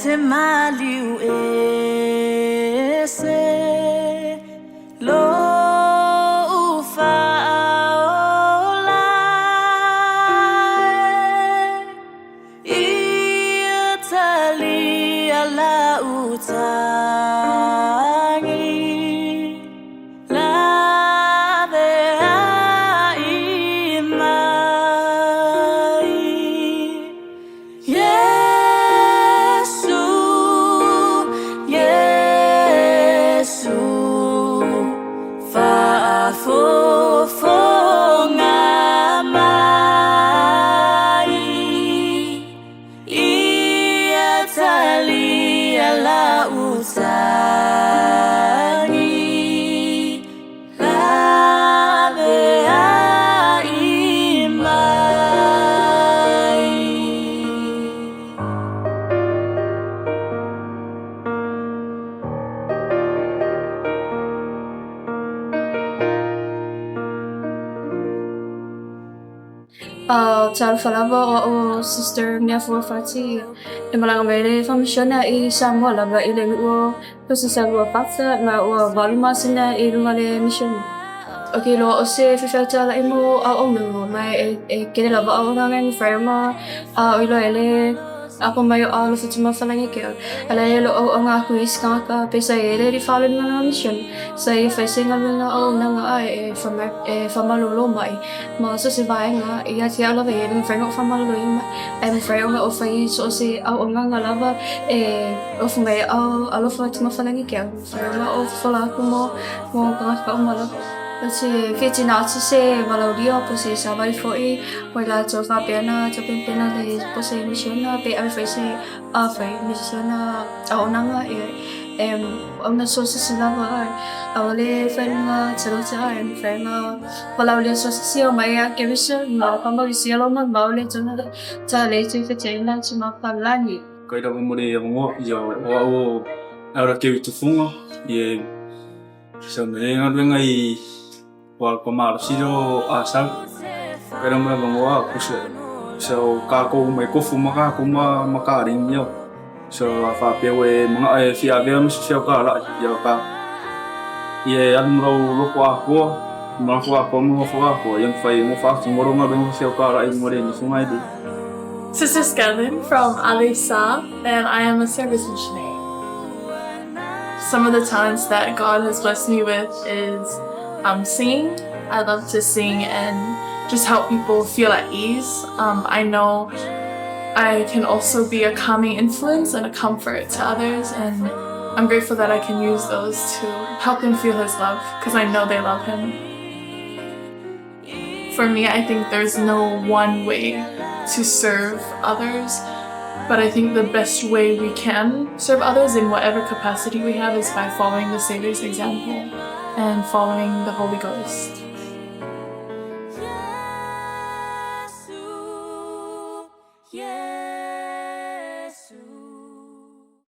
te maliu ese lo faaavanoaina ia talia latou Tal falava o sister niya for fati malang mele from missionary Samoa lava ile o Samoa Apia na o valuma sina ile mission. Okay lo o se Faifeautalai mo auauna mai kene lava auauna ngai frame ilo ele ako mayo alofa tuma falanga ke ala lo o nga aku iska ka pesa ele di fale na mission sai facing na auauna ai faamanuiga mai ma so se vai nga ia tia lava ele frame faamanuiga ai frame o fai so se auauna lava o mai alofa tuma falanga ke frame o fala mo ka mala kasi fitina se valaudia po se sabai foi la tofa pena pena de po se missionaries pe ai fai se fai missionaries auauna ona so se lava awale fai na talota fai na valaudia so se mai Keriso na pamba visialo ma maule tona taleni fetena mafai kai da mo le mo yo o ara ke tu fungo ye so me ngai wa komar siro asal pero me lo wa kuse so ka ko me ko fuma ka kuma makaring yo so fa pe we mga fi aviam so ka la yo ka ye an lo ko mo yan fai mo fa mo ro nga ben so ka la mo le ni sumai di. Sister Skelton from Alii and I am a service missionary. Some of the talents that God has blessed me with is singing. I love to sing and just help people feel at ease. I know I can also be a calming influence and a comfort to others, and I'm grateful that I can use those to help them feel His love because I know they love Him. For me, I think there's no one way to serve others, but I think the best way we can serve others in whatever capacity we have is by following the Savior's example and following the Holy Ghost.